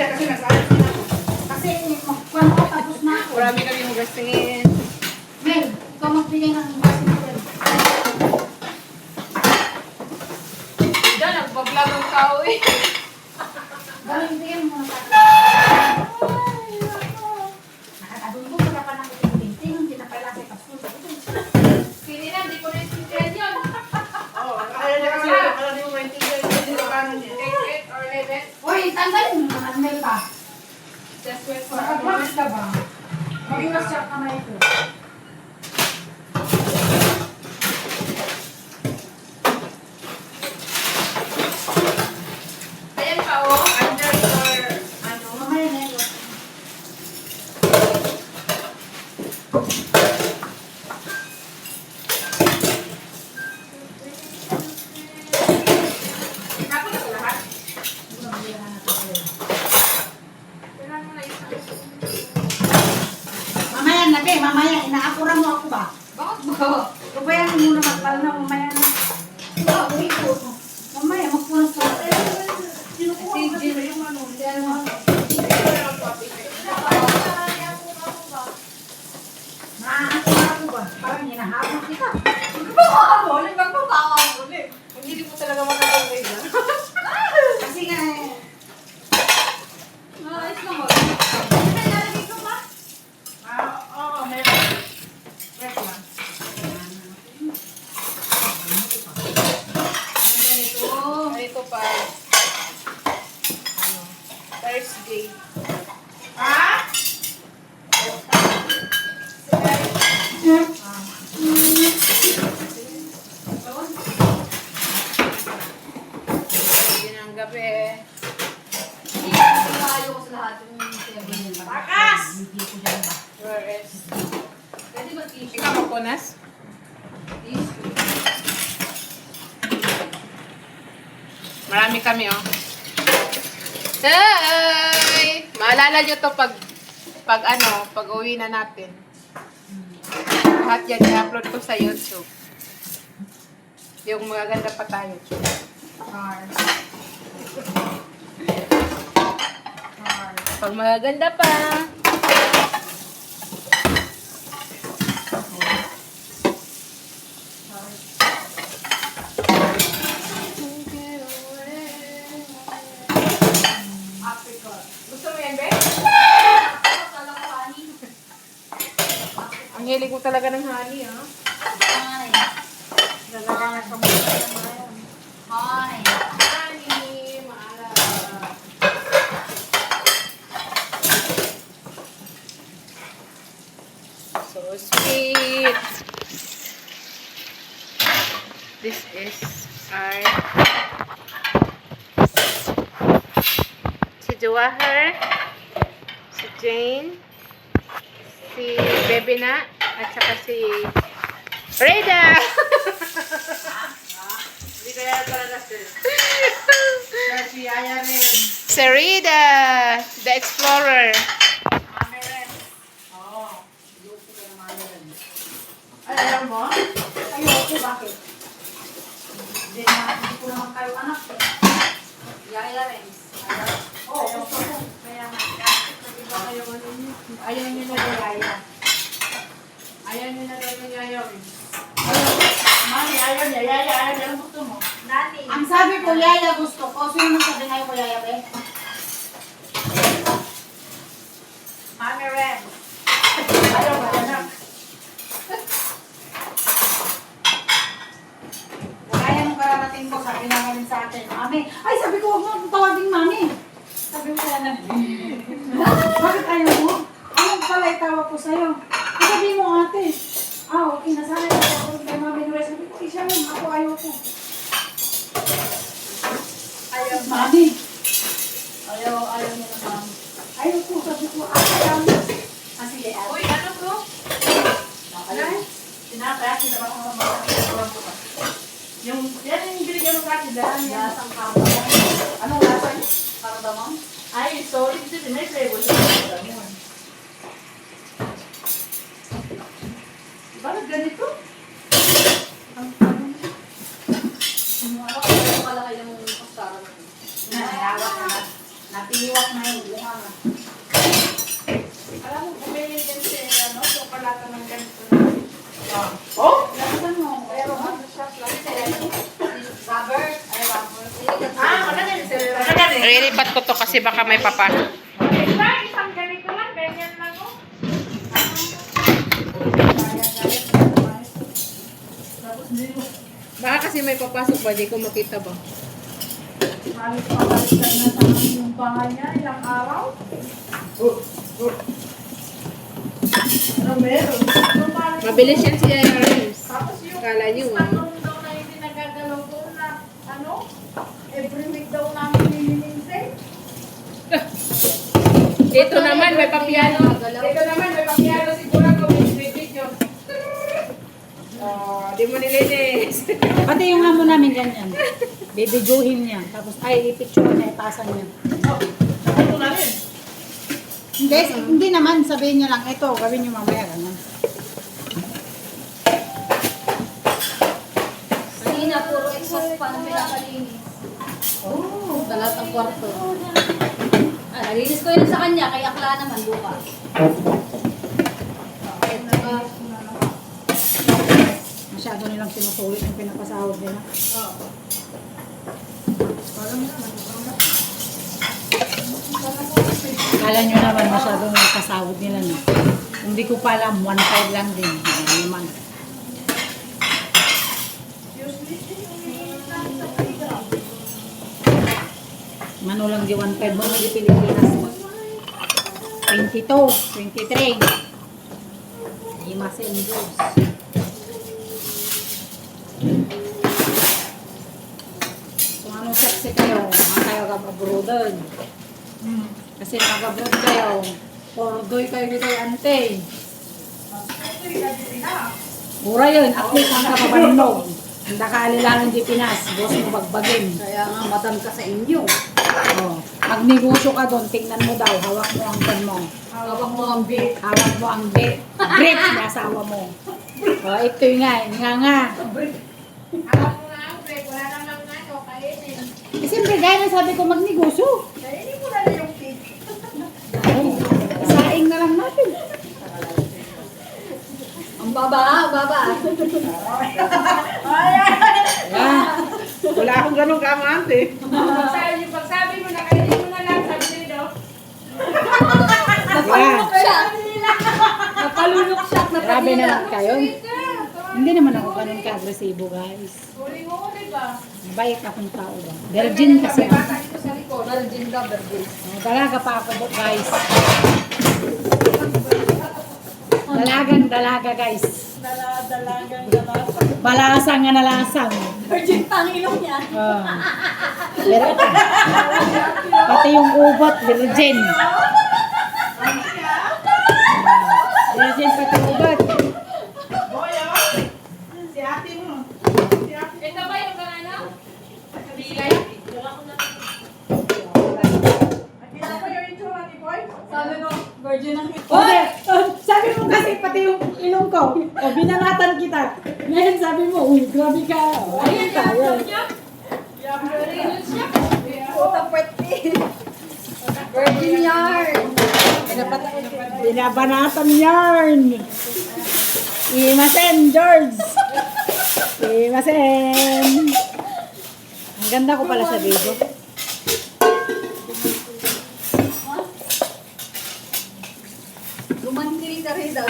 siya kasi nag-alas na ako. Kasi magkuhan ko tapos na ako. Marami kami hugasin. Mel, ikaw magbigay ng hugasin ko rin. Diyan, nagbablog ang tao eh. Galing bigyan mo na nakakadunggo ko na pa ng iting-iting. Hindi na pala sa kasul. Sini na, di ko na isintihan yun. Oo, kaya niya kasi alam niyo maintindihan hindi na paano niya. 8 or 11. Uy, tanggalin mo naman, Mel pa. Just wait for a Makapagmas moment. ka ba? Mag-iwas siya kamay ko. Ayan pa oh, under your, ano, Mamaya na yun. tapos na lahat. Mamaya na, be. Mamaya. Inaapura mo ako ba? Bakit ba? Rubayan mo muna magpal na mamaya na. Mamaya, magpunas ka. Sinukuha ko kasi yung ano. Hindi ano. Maaapura ako ba? Parang hinahabol kita. Hindi ko talaga makakawin na. Kasi nga eh. Ayos lang mo. Oo, meron. Wait lang. Ganito pa. Ano? Thursday. Ha? Yun ang gabi. Takas! Whereas, ikaw magpunas? Marami kami, oh. Hi! Maalala nyo to pag uwi na natin. Lahat yan, i-upload ko sa YouTube. Yung magaganda pa tayo. Pag magaganda pa. Gusto mo yan, Be? Ang hilig mo talaga ng honey, ha? Honey, maalat. So sweet. This is our si Jawahar, si Jane, si Bebina, at saka si Reda. Hindi kaya talaga sila. Kasi Aya rin. Si Reda, the explorer. Oo. Ay, alam mo? Ayoko, bakit? Hindi ko naman kayo anak eh. Yaya rin. Oo, gusto ko. Kaya nga, ayaw nyo na yaya. Ayaw nyo na daw ng yaya rin. Mami, ayaw niya. Yaya, ayaw niya. Ang gusto mo. Nani. Ang sabi ko, yaya gusto ko. Sino nang sabi ngayon ko, yaya, be? Mami Ren. Ayaw ba yan? Wala yan ang kararating ko. Sabi na nga rin sa atin, mami. Ay, sabi ko, huwag mo tawagin mami. Sabi ko kaya na. Bakit ayaw mo? Anong pala itawag ko sa'yo? Sabi mo, ate. Okay, nasanay ako kay mami Nuray. Sabi ko, siya yun. Ako ayaw ko. Ayaw. Mami. Ayaw niya na mami. Ayaw ko. Sabi ko, ayaw mo. Ah, sige, ate. Uy, ano to? Ay, sinakaya, sinabang ko naman. Sinabang ko pa. Yung, yan yung binigyan mo kasi dahil yan. Lasang kama. Anong lasa niya? Karamdaman? Ay, so, ibig sabihin, may flavor siya. Bakit ganito? Ano kalaki yung pastara mo? Nahihawak na. Napili Iiwak na yun. Bunga na. Alam mo, bumili din si, chocolate ng ganito. Oh? Lakasan mo. Pero ano siya, Robert. Ay, Robert. magaling sir. Magaling. Lilipat ko to kasi baka may papasok. Diba, isang ganito lang, ganyan lang oh. Tapos hindi mo. Baka kasi may papasok ba? Di ko makita ba? Halos pabalikan na sa yung bahay niya. Ilang araw. Ano meron? Mabilis yan si James. Tapos yung Kala niyo, tatlong daw na hindi nagagalaw ko na, every week daw namin nililinsin. Ito naman, may papiano. Ito naman, may papiano. Siguro ko may video. Oh, di mo nilinis. Pati yung amo namin ganyan. Bibidyohin niya. Tapos ay ipicture niya, ipasa niya. Ano na rin? Hindi naman, sabihin niya lang, ito, gawin niyo mamaya. Ganyan. Kanina, puro exhaust pa ang pinakalinis. Oh. Sa lahat ng kwarto. Nalinis ko yun sa kanya, kay Akla naman bukas. Masyado nilang sinusulit yung pinapasahod nila. Kala nyo naman masyadong kasahod nila. No? Hindi ko pa alam, 1.5 lang din. Ano naman. Mano lang di 1.5 mo di Pilipinas mo. 22, 23. Lima sendos. Kung anong seksi kayo, mga kayo kag-abroadan. Kasi nag-abroad kayo, pordoy kayo dito ante. Mura yun, at least ang kapapanog. Ang nakaalilangin di Pinas, boss mo bagbagin. Kaya nga, madam ka sa inyo. Oh, pag negosyo ka doon, tingnan mo daw, hawak mo ang pan mo. Hawak mo ang bit. Hawak mo ang grip na asawa mo. Oh, ito yung nga. Alam mo na, break, wala namang kainin. Eh, siyempre, gaya ng sabi ko, magnegosyo. Kainin mo na yung cake. Ay, saing na lang natin. Ang baba. Ah, Wala akong ganun kamante. Pagsabi mo na, kainin mo na lang, sabi nila. Napalunok siya. Napalunok siya. grabe naman kayo. Hindi naman ako ganun ka-agresibo, guys. Uli ba? Mabait akong tao ba? Virgin kasi ako. Dito sa likod. Virgin ka, virgin. Oh, dalaga pa ako, guys. Dalaga, guys. Dalagang. Balasang nga nalasang. Virgin pa ang ilong niya. Oh. Pati yung ubot, virgin. Virgin pati ubot. Boyo, si ate mo. Ito ba yung ano? Kabilay? Nakita ko yung itsura ni Boy? Sabi ko, virgin ang Okay. Sabi mo kasi pati yung ilong ko. O, binangatan kita. Ngayon sabi mo, uy, grabe ka. Ayun tayo. Puta pwede. Virgin yarn. Binabanatan yarn. Imasen, George. Imasen. Ang ganda ko pala sa video. Romantic ka rin daw.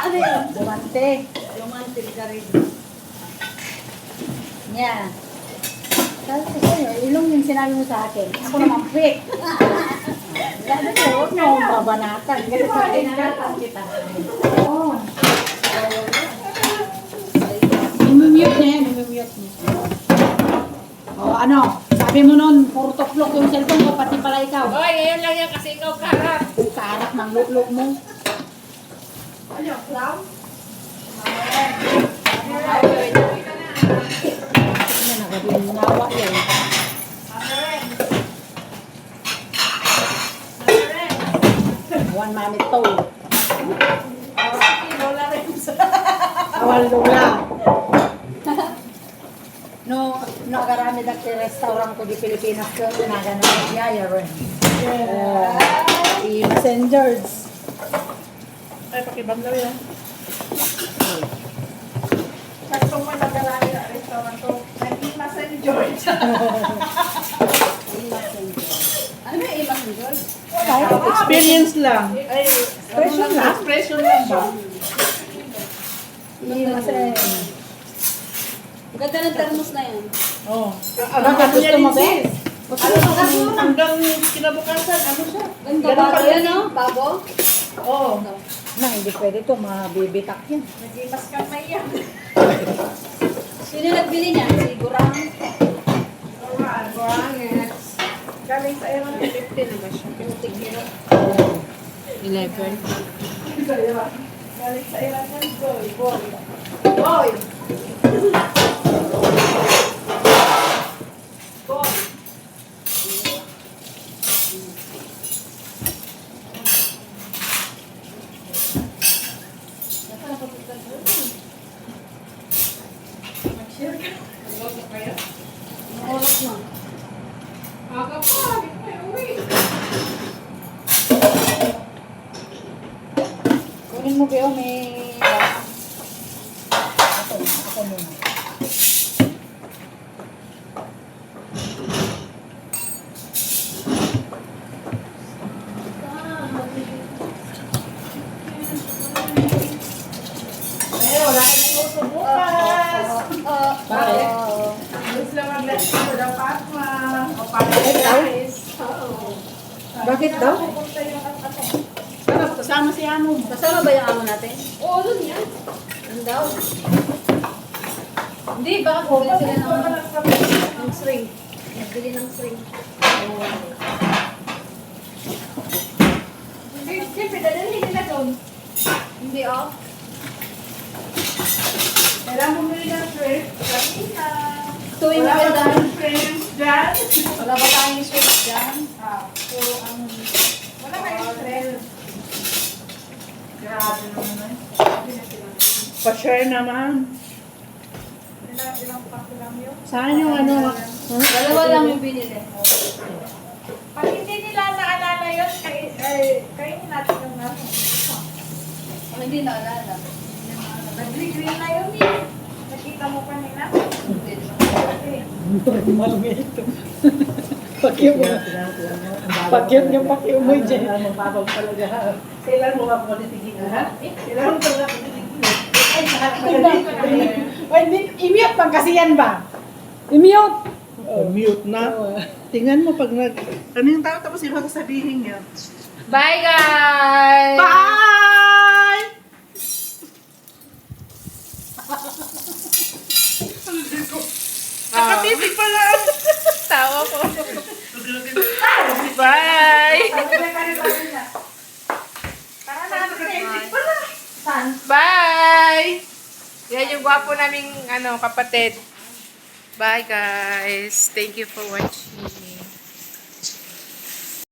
Ano yun? Dumante. Romantic ka rin. Yan. Sabi ko sa'yo, ilong yung sinabi mo sa akin. Ako naman quick. Sabi ko, huwag mo akong babanatan. Kasi sa akin, nakatan kita. Oo. Imimute niya yan, imimute niya. O ano, sabi mo nun, puro tuklok yung cellphone ko, pati pala ikaw. Boy, ngayon lang yan kasi ikaw karat. Karak ng luklok mo. Ano, clown? Ano, nakabinawa yan. One mami to. Awal lula. No, nagarami na restaurant ko di Pilipinas ko, nagana na biyaya rin. I messengers. Ay, pakibang daw yun. Saktong mo nagarami na restaurant ko. Nag-ima sa ni George. Ano ba yung imas ni George? Experience lang. Ay, Expression lang. expression lang ba? I messengers. Ang ganda ng thermos na yan. Oo. Bakit gusto mo ba? Hanggang kinabukasan, ano siya? Ganda Ganun bago pala. yan, no? Bago? Oo. Na, hindi pwede to, mabibitak yan. Nag-imas kamay yan. Sino nagbili niya? Si Burang. Galing sa Iran. 50 na ba siya? 50 kilo. 11. Galing sa Iran yan. Boy, boy. Boy! Boy! Mag-share ka. Mag-share kayo? Ang oras na. Aga pa, hindi pa uwi. Kunin mo kayo, may... Ako muna. Eh, wala ka nang uso bukas. Bakit? Gusto lang mag-let's go daw, Fatma. O Bakit daw? guys. Bakit daw? Pupunta yung ano, kasama si Amo. Kasama ba yung amo natin? Oo, dun yan. Ano daw? Hindi, baka bumili sila ng string. Nagbili ng string. Siyempre, dadalhin nila doon. Hindi, oh. Kailangan bumili ng shrimp. Kanina. Tuwing Wala ba maganda. tayong shrimp dyan? Wala ba tayong sweet dyan? Puro ano. Wala kayong shrimp. Grabe naman. Pa-share naman. Ilang pack lang yun? Saan yung ano? Dalawa lang yung binili. Pag hindi nila naalala yun, kainin natin yung ano. Oh, hindi naalala. Nag-green na yun eh. Nakita mo kanina? Hindi naman. Pakyum mo. Pakyum yung pakyum mo dyan. Mababag talaga. Kailan mo nga po nitigil ha? Kailan mo talaga po nitigil? Ay, I-mute pag kasi yan ba? I-mute! mute na. Tingnan mo pag nag... Ano yung tao tapos yung sasabihin niya? Bye, guys! Bye! Nakatisig pala. Tawa ko. Bye! Tara na, nakatisig pala. Saan? Bye! Yan yung gwapo naming kapatid. Bye, guys. Thank you for watching.